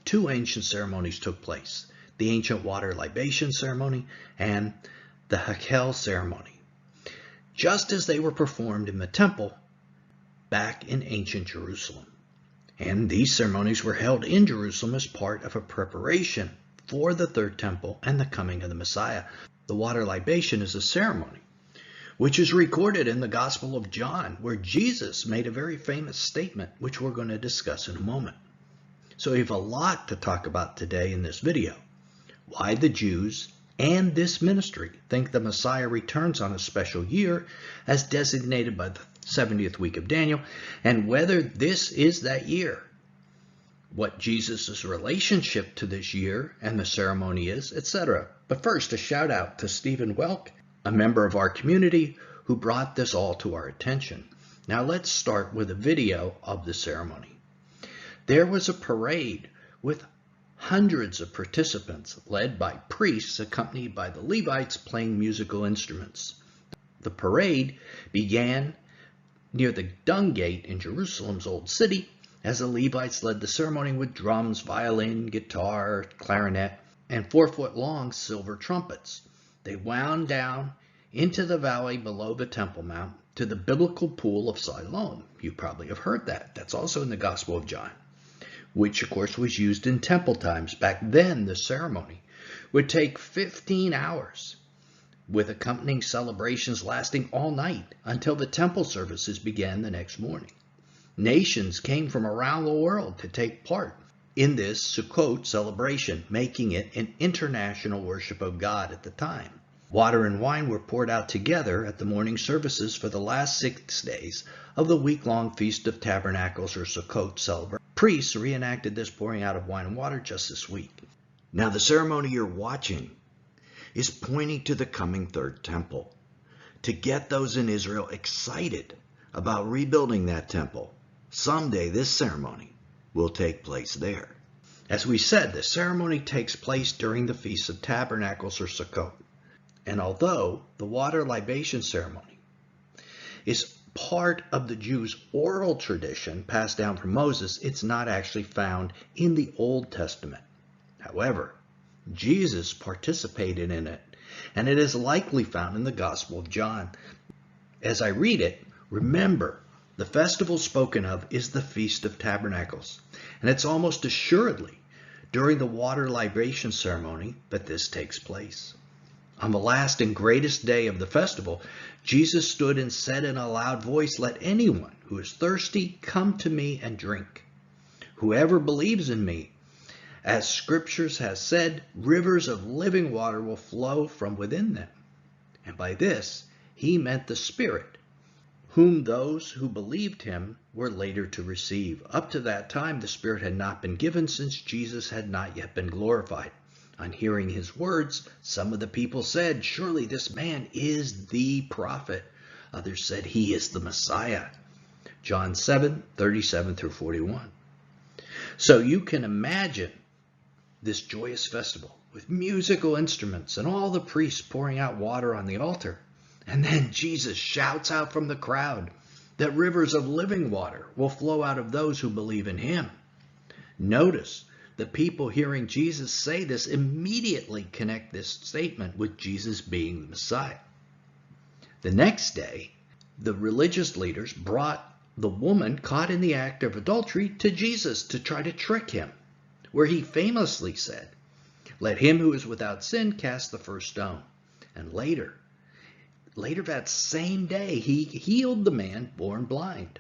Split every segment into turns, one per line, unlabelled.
two ancient ceremonies took place: the ancient water libation ceremony and the Hakhel ceremony, just as they were performed in the temple back in ancient Jerusalem. And these ceremonies were held in Jerusalem as part of a preparation for the third temple and the coming of the Messiah. The water libation is a ceremony which is recorded in the Gospel of John, where Jesus made a very famous statement, which we're going to discuss in a moment. So we have a lot to talk about today in this video. Why the Jews and this ministry think the Messiah returns on a special year as designated by the 70th week of Daniel, and whether this is that year, what Jesus' relationship to this year and the ceremony is, etc. But first, a shout out to Stephen Welk, a member of our community, who brought this all to our attention. Now let's start with a video of the ceremony. There was a parade with hundreds of participants led by priests accompanied by the Levites playing musical instruments. The parade began near the Dung Gate in Jerusalem's Old City as the Levites led the ceremony with drums, violin, guitar, clarinet, and 4-foot-long silver trumpets. They wound down into the valley below the Temple Mount to the biblical pool of Siloam. You probably have heard that. That's also in the Gospel of John, which of course was used in temple times. Back then, the ceremony would take 15 hours, with accompanying celebrations lasting all night until the temple services began the next morning. Nations came from around the world to take part in this Sukkot celebration, making it an international worship of God at the time. Water and wine were poured out together at the morning services for the last 6 days of the week-long Feast of Tabernacles or Sukkot celebration. Priests reenacted this pouring out of wine and water just this week. Now the ceremony you're watching is pointing to the coming third temple, to get those in Israel excited about rebuilding that temple. Someday this ceremony will take place there. As we said, the ceremony takes place during the Feast of Tabernacles or Sukkot. And although the water libation ceremony is part of the Jews' oral tradition passed down from Moses, it's not actually found in the Old Testament. However, Jesus participated in it, and it is likely found in the Gospel of John. As I read it, remember, the festival spoken of is the Feast of Tabernacles, and it's almost assuredly during the water libation ceremony that this takes place. On the last and greatest day of the festival, Jesus stood and said in a loud voice, "Let anyone who is thirsty come to me and drink. Whoever believes in me, as Scriptures has said, rivers of living water will flow from within them." And by this, he meant the Spirit, whom those who believed him were later to receive. Up to that time, the Spirit had not been given, since Jesus had not yet been glorified. On hearing his words, some of the people said, "Surely this man is the prophet." Others said, "He is the Messiah." John 7:37-41. So you can imagine this joyous festival with musical instruments and all the priests pouring out water on the altar. And then Jesus shouts out from the crowd that rivers of living water will flow out of those who believe in him. Notice, the people hearing Jesus say this immediately connect this statement with Jesus being the Messiah. The next day, the religious leaders brought the woman caught in the act of adultery to Jesus to try to trick him, where he famously said, "Let him who is without sin cast the first stone." And later that same day, he healed the man born blind.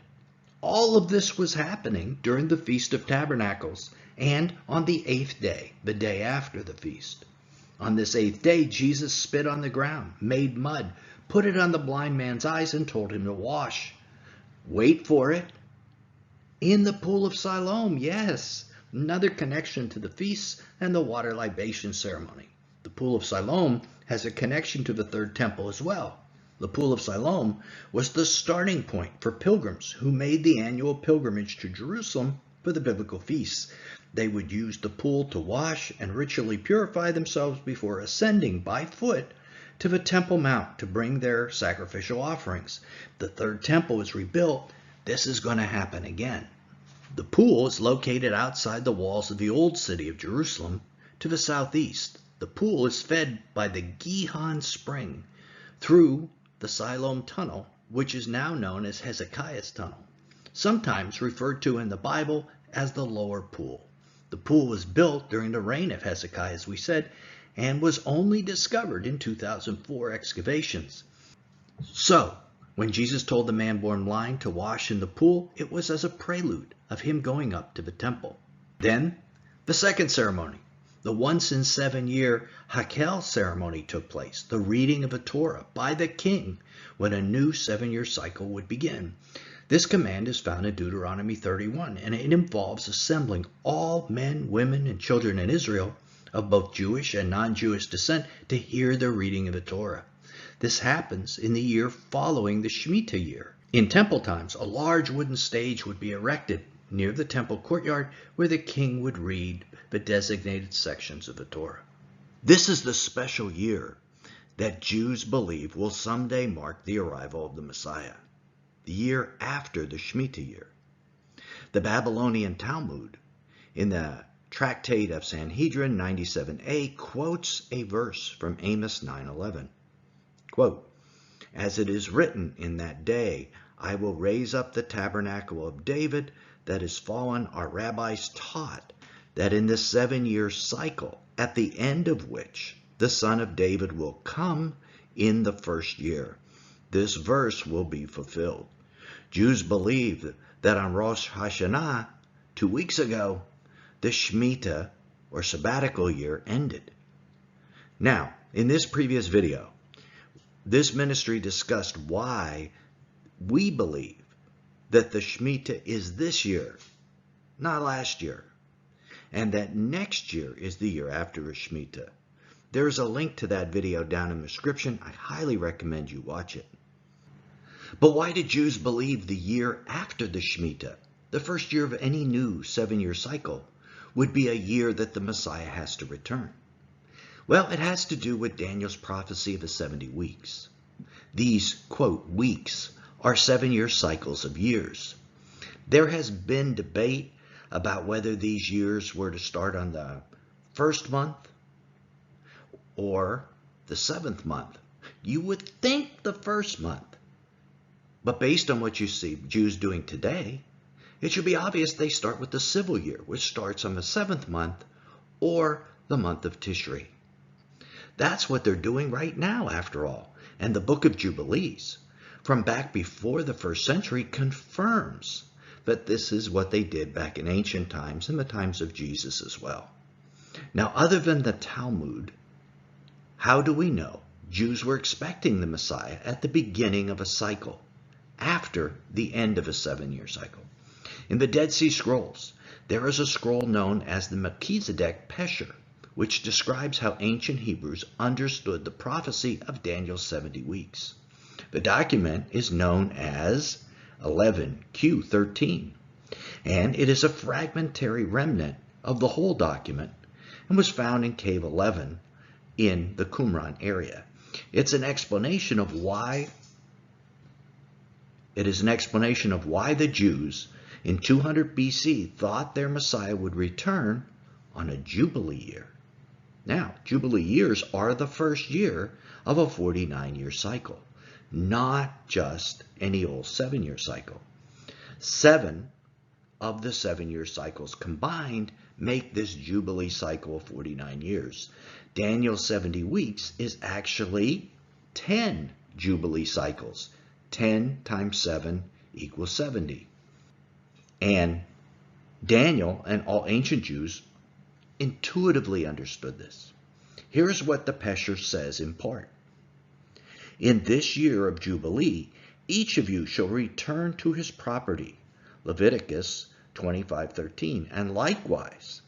All of this was happening during the Feast of Tabernacles and on the 8th day, the day after the feast. On this 8th day, Jesus spit on the ground, made mud, put it on the blind man's eyes, and told him to wash. Wait for it. In the pool of Siloam, yes. Another connection to the feasts and the water libation ceremony. The pool of Siloam has a connection to the third temple as well. The pool of Siloam was the starting point for pilgrims who made the annual pilgrimage to Jerusalem for the biblical feasts. They would use the pool to wash and ritually purify themselves before ascending by foot to the Temple Mount to bring their sacrificial offerings. The third temple is rebuilt. This is going to happen again. The pool is located outside the walls of the old city of Jerusalem to the southeast. The pool is fed by the Gihon Spring through the Siloam Tunnel, which is now known as Hezekiah's Tunnel, sometimes referred to in the Bible as the Lower Pool. The pool was built during the reign of Hezekiah, as we said, and was only discovered in 2004 excavations. So, when Jesus told the man born blind to wash in the pool, it was as a prelude of him going up to the temple. Then, the second ceremony, the once in 7-year Hakel ceremony, took place, the reading of a Torah by the king when a new 7-year cycle would begin. This command is found in Deuteronomy 31, and it involves assembling all men, women, and children in Israel of both Jewish and non-Jewish descent to hear the reading of the Torah. This happens in the year following the Shemitah year. In temple times, a large wooden stage would be erected near the temple courtyard where the king would read the designated sections of the Torah. This is the special year that Jews believe will someday mark the arrival of the Messiah, the year after the Shemitah year. The Babylonian Talmud, in the Tractate of Sanhedrin 97a, quotes a verse from Amos 9:11. Quote, "As it is written in that day, I will raise up the tabernacle of David that is fallen. Our rabbis taught that in this 7-year cycle, at the end of which the son of David will come in the first year, this verse will be fulfilled." Jews believe that on Rosh Hashanah, 2 weeks ago, the Shemitah or sabbatical year ended. Now, in this previous video, this ministry discussed why we believe that the Shemitah is this year, not last year, and that next year is the year after a Shemitah. There's a link to that video down in the description. I highly recommend you watch it. But why did Jews believe the year after the Shemitah, the first year of any new 7-year cycle, would be a year that the Messiah has to return? Well, it has to do with Daniel's prophecy of the 70 weeks. These, quote, weeks are 7-year cycles of years. There has been debate about whether these years were to start on the first month or the 7th month. You would think the first month. But based on what you see Jews doing today, it should be obvious they start with the civil year, which starts on the 7th month or the month of Tishri. That's what they're doing right now, after all. And the Book of Jubilees, from back before the 1st century, confirms that this is what they did back in ancient times and the times of Jesus as well. Now, other than the Talmud, how do we know Jews were expecting the Messiah at the beginning of a cycle, after the end of a 7-year cycle? In the Dead Sea Scrolls, there is a scroll known as the Melchizedek Pesher, which describes how ancient Hebrews understood the prophecy of Daniel's 70 weeks. The document is known as 11Q13, and it is a fragmentary remnant of the whole document and was found in Cave 11 in the Qumran area. It's an explanation of why the Jews in 200 BC thought their Messiah would return on a Jubilee year. Now, Jubilee years are the first year of a 49-year cycle, not just any old 7-year cycle. 7 of the 7-year cycles combined make this Jubilee cycle of 49 years. Daniel's 70 weeks is actually 10 Jubilee cycles. 10 times 7 equals 70. And Daniel and all ancient Jews intuitively understood this. Here's what the Pesher says in part. "In this year of Jubilee, each of you shall return to his property." Leviticus 25:13. "And likewise,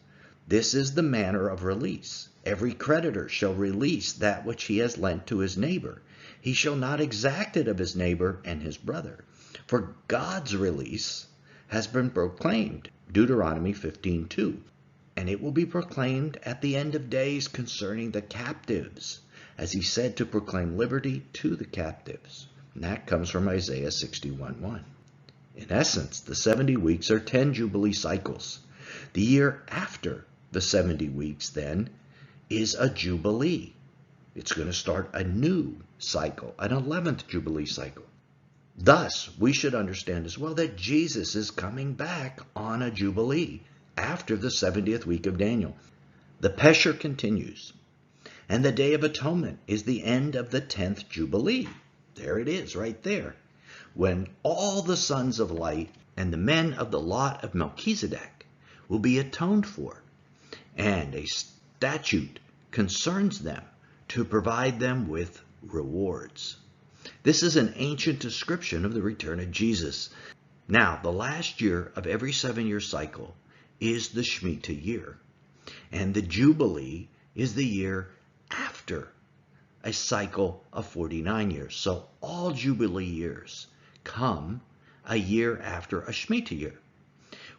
this is the manner of release. Every creditor shall release that which he has lent to his neighbor. He shall not exact it of his neighbor and his brother. For God's release has been proclaimed." Deuteronomy 15:2. "And it will be proclaimed at the end of days concerning the captives, as he said to proclaim liberty to the captives." And that comes from Isaiah 61:1. In essence, the 70 weeks are 10 Jubilee cycles. The year after the 70 weeks, then, is a Jubilee. It's going to start a new cycle, an 11th Jubilee cycle. Thus, we should understand as well that Jesus is coming back on a Jubilee after the 70th week of Daniel. The Pesher continues, and the Day of Atonement is the end of the 10th Jubilee. There it is, right there, when all the sons of light and the men of the lot of Melchizedek will be atoned for, and a statute concerns them to provide them with rewards. This is an ancient description of the return of Jesus. Now, the last year of every 7-year cycle is the Shemitah year, and the Jubilee is the year after a cycle of 49 years. So all Jubilee years come a year after a Shemitah year.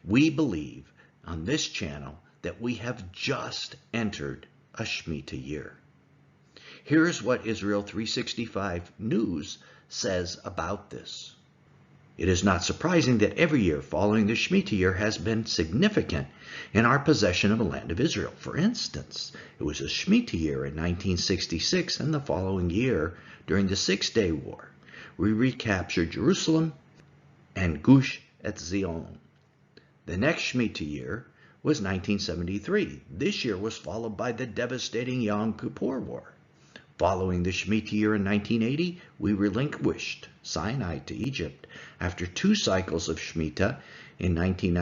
We believe on this channel that we have just entered a Shemitah year. Here's what Israel 365 News says about this. It is not surprising that every year following the Shemitah year has been significant in our possession of the land of Israel. For instance, it was a Shemitah year in 1966, and the following year, during the Six-Day War, we recaptured Jerusalem and Gush Etzion. The next Shemitah year was 1973. This year was followed by the devastating Yom Kippur War. Following the Shemitah year in 1980, we relinquished Sinai to Egypt after 2 cycles of Shemitah in 1990.